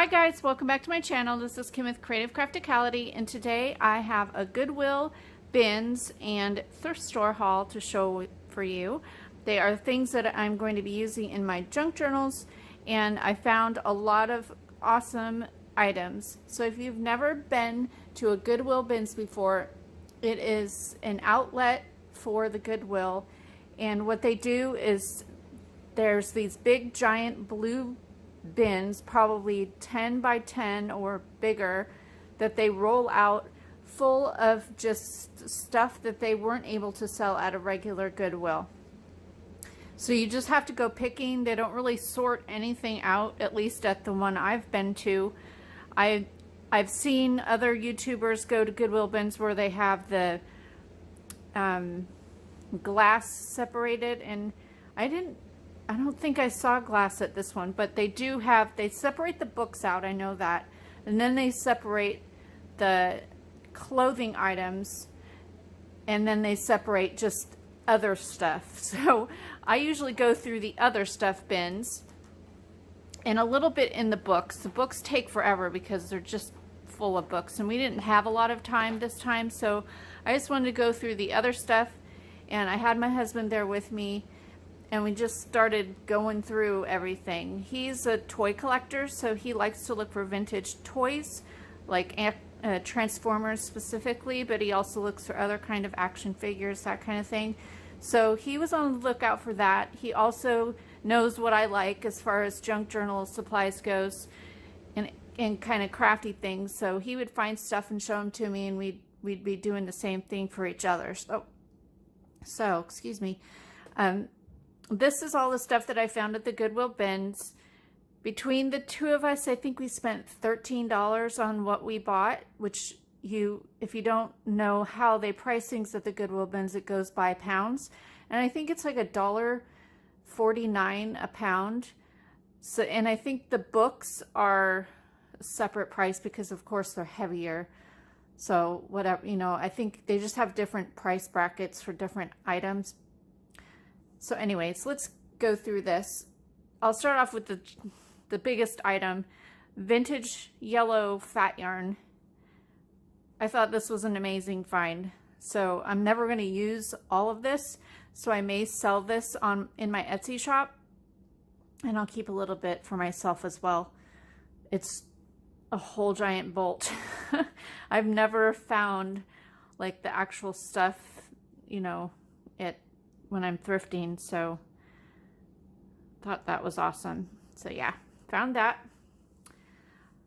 Hi guys, welcome back to my channel. This is Kim with Creative Crafticality, and today I have a Goodwill, bins, and thrift store haul to show for you. They are things that I'm going to be using in my junk journals, and I found a lot of awesome items. So if you've never been to a Goodwill bins before, it is an outlet for the Goodwill, and what they do is there's these big giant blue bins, probably 10 by 10 or bigger, that they roll out full of just stuff that they weren't able to sell at a regular Goodwill. So you just have to go picking. They don't really sort anything out, at least at the one I've been to. I've seen other YouTubers go to Goodwill bins where they have the glass separated, and I don't think I saw glass at this one, but they do have, they separate the books out, I know that, and then they separate the clothing items, and then they separate just other stuff. So I usually go through the other stuff bins and a little bit in the books. The books take forever because they're just full of books, and we didn't have a lot of time this time, so I just wanted to go through the other stuff, and I had my husband there with me, and we just started going through everything. He's a toy collector, so he likes to look for vintage toys, like Transformers specifically, but he also looks for other kind of action figures, that kind of thing. So he was on the lookout for that. He also knows what I like as far as junk journal supplies goes, and kind of crafty things. So he would find stuff and show them to me, and we'd be doing the same thing for each other. So excuse me. This is all the stuff that I found at the Goodwill bins. Between the two of us, I think we spent $13 on what we bought, which if you don't know how they price things at the Goodwill bins, it goes by pounds. And I think it's like $1.49 a pound. So, and I think the books are a separate price because of course they're heavier. So whatever, I think they just have different price brackets for different items. So anyways, let's go through this. I'll start off with the biggest item, vintage yellow fat yarn. I thought this was an amazing find. So I'm never going to use all of this, so I may sell this in my Etsy shop, and I'll keep a little bit for myself as well. It's a whole giant bolt. I've never found like the actual stuff, when I'm thrifting, so thought that was awesome. So yeah, found that.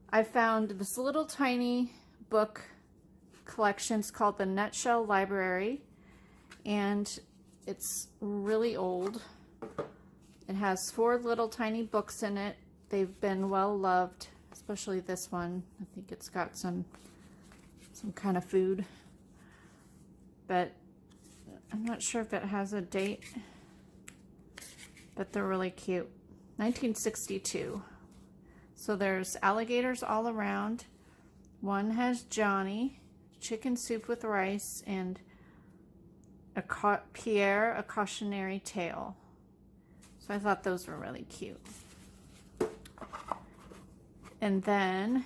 I found this little tiny book collection. It's called the Nutshell Library, and it's really old. It has 4 little tiny books in it. They've been well loved, especially this one. I think it's got some kind of food, but I'm not sure if it has a date, but they're really cute. 1962. So there's alligators all around. One has Johnny, chicken soup with rice, and Pierre, a cautionary tale. So I thought those were really cute. And then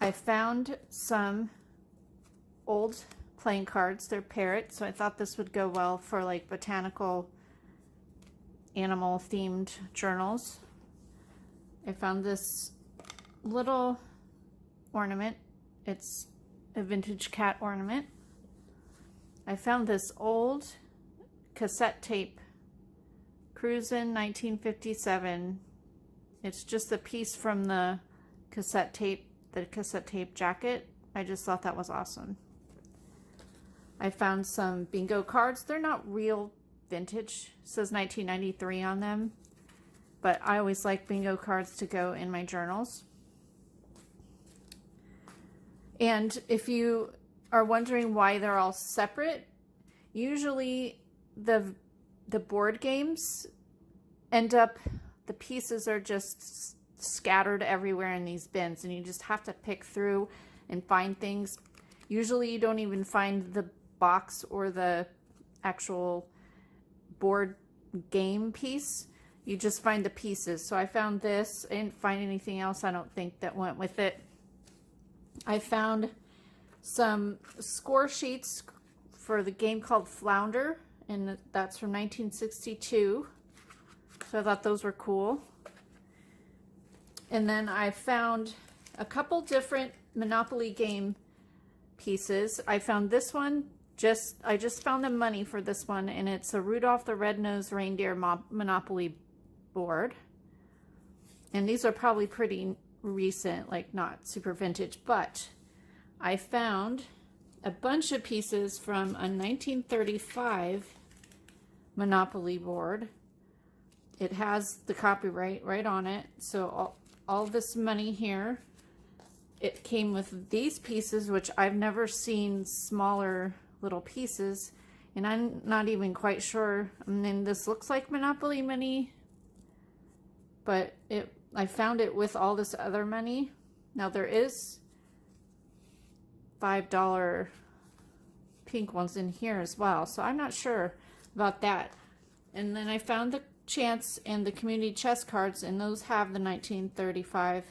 I found some old playing cards. They're parrots, so I thought this would go well for like botanical animal themed journals. I found this little ornament. It's a vintage cat ornament. I found this old cassette tape, Cruisin' 1957. It's just a piece from the cassette tape jacket. I just thought that was awesome. I found some bingo cards. They're not real vintage. It says 1993 on them, but I always like bingo cards to go in my journals. And if you are wondering why they're all separate, usually the board games end up, the pieces are just scattered everywhere in these bins, and you just have to pick through and find things. Usually you don't even find the box or the actual board game piece. you just find the pieces. So I found this. I didn't find anything else, I don't think, that went with it. I found some score sheets for the game called Flounder, and that's from 1962. So I thought those were cool. And then I found a couple different Monopoly game pieces. I found this one. I just found the money for this one, and it's a Rudolph the Red-Nosed Reindeer Monopoly board. And these are probably pretty recent, like not super vintage, but I found a bunch of pieces from a 1935 Monopoly board. It has the copyright right on it. So all this money here, it came with these pieces, which I've never seen smaller little pieces, and I'm not even quite sure. I mean, this looks like Monopoly money, but I found it with all this other money. Now there is $5 pink ones in here as well, so I'm not sure about that. And then I found the Chance and the Community Chess cards, and those have the 1935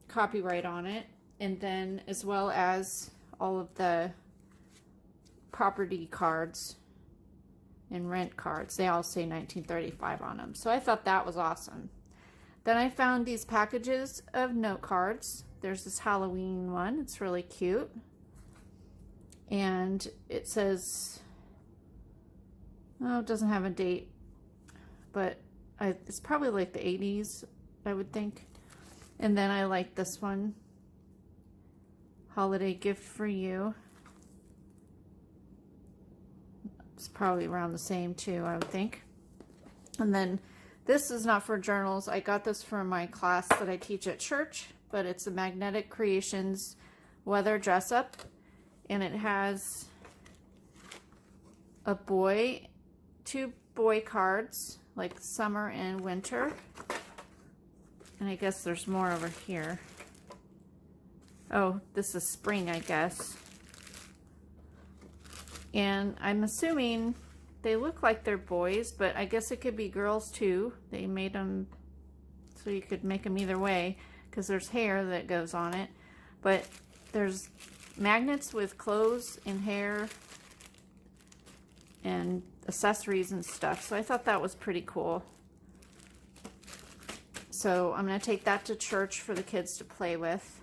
copyright on it, and then as well as all of the property cards and rent cards. They all say 1935 on them. So I thought that was awesome. Then I found these packages of note cards. There's this Halloween one. It's really cute. And it says, oh, it doesn't have a date, but it's probably like the 80s, I would think. And then I like this one, Holiday Gift for You. It's probably around the same too, I would think. And then this is not for journals. I got this for my class that I teach at church, but it's a Magnetic Creations weather dress up, and it has a boy, 2 boy cards, like summer and winter. And I guess there's more over here. Oh, this is spring, I guess. And I'm assuming they look like they're boys, but I guess it could be girls too. They made them so you could make them either way, because there's hair that goes on it. But there's magnets with clothes and hair and accessories and stuff. So I thought that was pretty cool. So I'm going to take that to church for the kids to play with.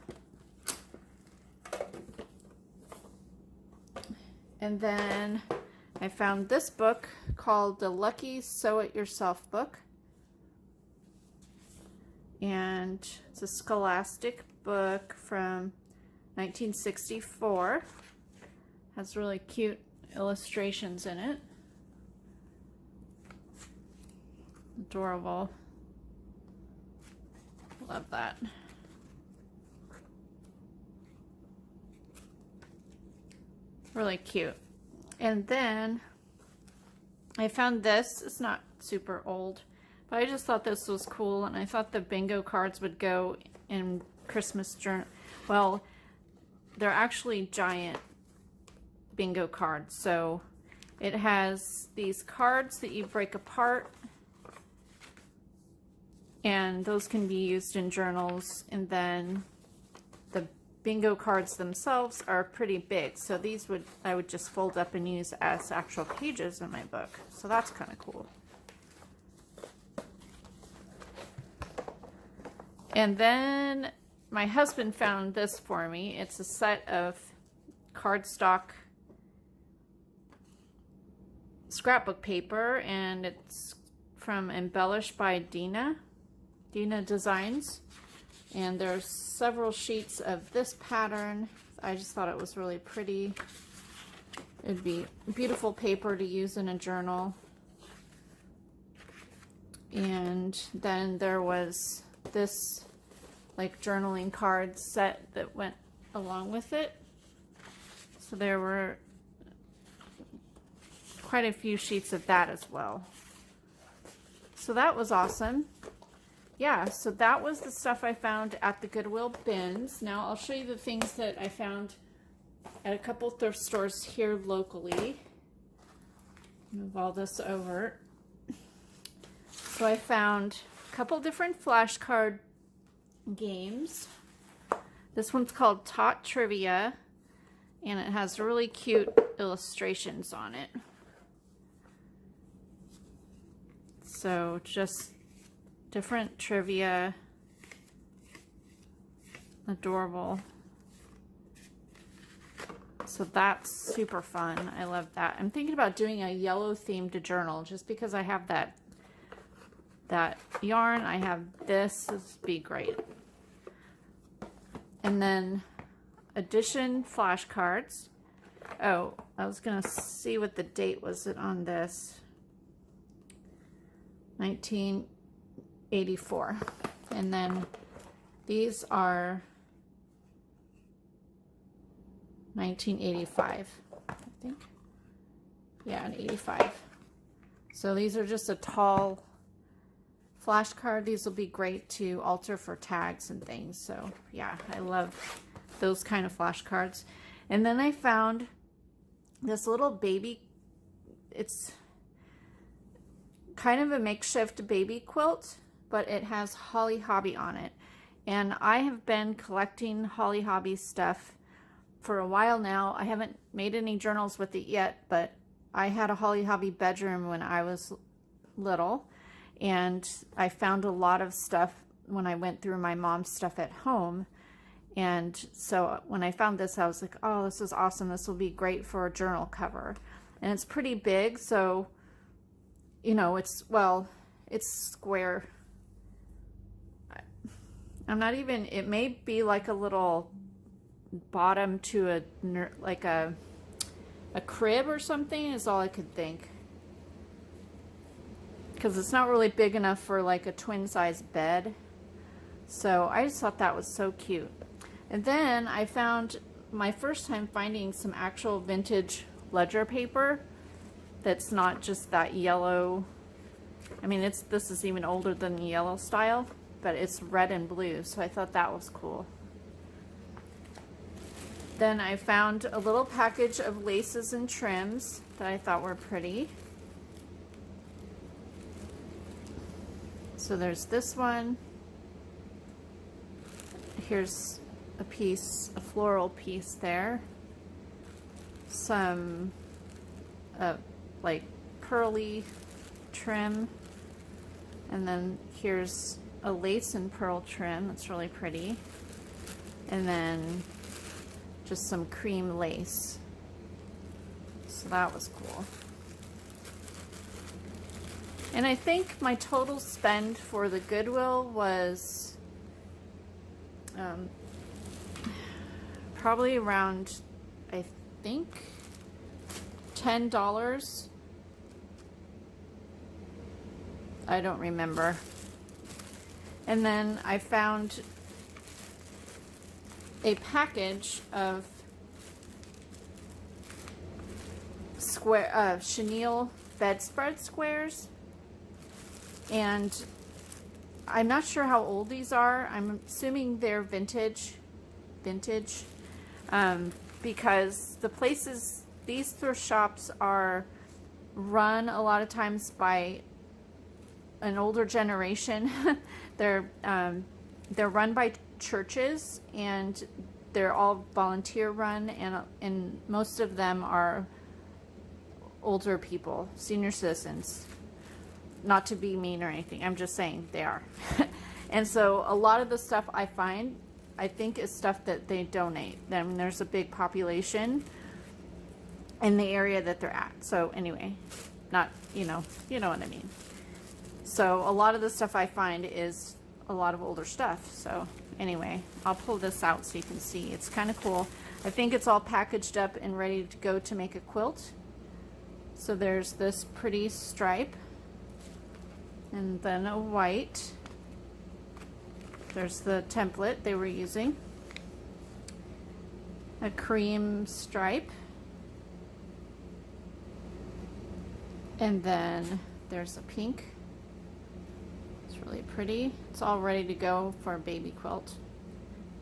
And then I found this book called The Lucky Sew It Yourself book. And it's a Scholastic book from 1964. Has really cute illustrations in it. Adorable. Love that. Really cute. And then I found this. It's not super old, but I just thought this was cool, and I thought the bingo cards would go in Christmas journal. Well, they're actually giant bingo cards. So it has these cards that you break apart, and those can be used in journals. And then the bingo cards themselves are pretty big, so these I would just fold up and use as actual pages in my book. So that's kind of cool. And then my husband found this for me. It's a set of cardstock scrapbook paper, and it's from Embellished by Dina Designs. And there's several sheets of this pattern. I just thought it was really pretty. It'd be beautiful paper to use in a journal. And then there was this like journaling card set that went along with it. So there were quite a few sheets of that as well. So that was awesome. Yeah, so that was the stuff I found at the Goodwill bins. Now I'll show you the things that I found at a couple thrift stores here locally. Move all this over. So I found a couple different flashcard games. This one's called Tot Trivia, and it has really cute illustrations on it. So just different trivia. Adorable. So that's super fun. I love that. I'm thinking about doing a yellow themed journal just because I have that yarn. I have this. This would be great. And then edition flashcards. Oh, I was going to see what the date was on this. 1984. And then these are 1985, I think. Yeah, an 85. So these are just a tall flashcard. These will be great to alter for tags and things. So yeah, I love those kind of flashcards. And then I found this little baby, it's kind of a makeshift baby quilt, but it has Holly Hobby on it. And I have been collecting Holly Hobby stuff for a while now. I haven't made any journals with it yet, but I had a Holly Hobby bedroom when I was little, and I found a lot of stuff when I went through my mom's stuff at home. And so when I found this, I was like, oh, this is awesome. This will be great for a journal cover. And it's pretty big, so, you know, it's square. I'm not even, it may be like a little bottom to like a crib or something is all I could think. Because it's not really big enough for like a twin size bed. So I just thought that was so cute. And then I found my first time finding some actual vintage ledger paper that's not just that yellow. I mean, this is even older than the yellow style, but it's red and blue, so I thought that was cool. Then I found a little package of laces and trims that I thought were pretty. So there's this one. Here's a piece, a floral piece there. Some like pearly trim. And then here's a lace and pearl trim that's really pretty. And then just some cream lace. So that was cool. And I think my total spend for the Goodwill was probably around, I think, $10. I don't remember. And then I found a package of chenille bedspread squares, and I'm not sure how old these are. I'm assuming they're vintage, because the places, these thrift shops are run a lot of times by an older generation. They're run by churches, and they're all volunteer run, and most of them are older people, senior citizens. Not to be mean or anything, I'm just saying they are. And so a lot of the stuff I find, I think, is stuff that they donate. I mean, there's a big population in the area that they're at. So anyway, not, you know what I mean. So a lot of the stuff I find is a lot of older stuff. So anyway, I'll pull this out so you can see. It's kind of cool. I think it's all packaged up and ready to go to make a quilt. So there's this pretty stripe, and then a white. There's the template they were using. A cream stripe. And then there's a pink. It's really pretty. It's all ready to go for a baby quilt.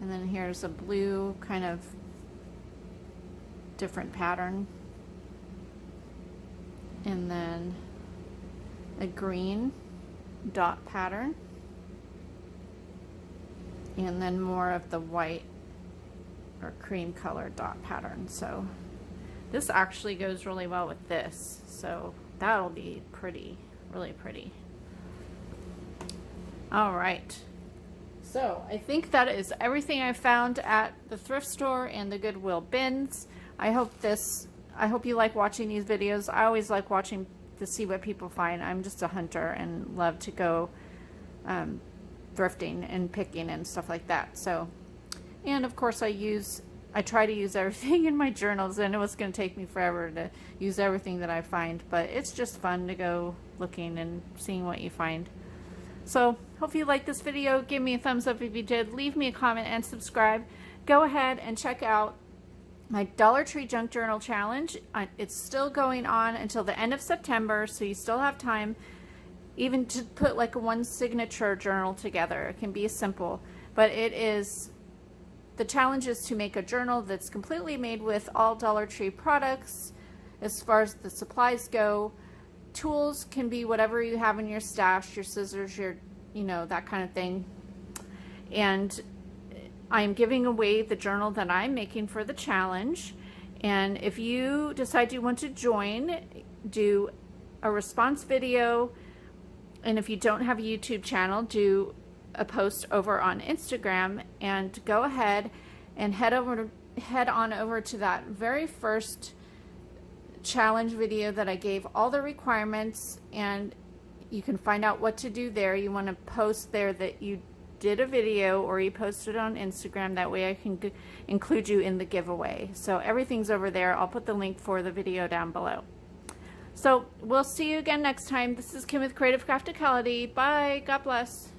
And then here's a blue, kind of different pattern. And then a green. dot pattern, and then more of the white or cream color dot pattern. So this actually goes really well with this, so that'll be pretty, really pretty. All right, so I think that is everything I found at the thrift store and the Goodwill bins. I hope you like watching these videos. I always like watching to see what people find. I'm just a hunter and love to go thrifting and picking and stuff like that. So, and of course I try to use everything in my journals, and it was going to take me forever to use everything that I find, but it's just fun to go looking and seeing what you find. So hope you liked this video. Give me a thumbs up if you did. Leave me a comment and subscribe. Go ahead and check out my Dollar Tree Junk Journal Challenge. It's still going on until the end of September, so you still have time even to put like a one signature journal together. It can be simple, but the challenge is to make a journal that's completely made with all Dollar Tree products as far as the supplies go. Tools can be whatever you have in your stash, your scissors, your, that kind of thing. And I'm giving away the journal that I'm making for the challenge. And if you decide you want to join, do a response video. And if you don't have a YouTube channel, do a post over on Instagram, and go ahead and head on over to that very first challenge video that I gave all the requirements, and you can find out what to do there. You want to post there that you did a video, or you posted on Instagram. That way I can include you in the giveaway. So everything's over there. I'll put the link for the video down below. So we'll see you again next time. This is Kim with Creative Crafticality. Bye. God bless.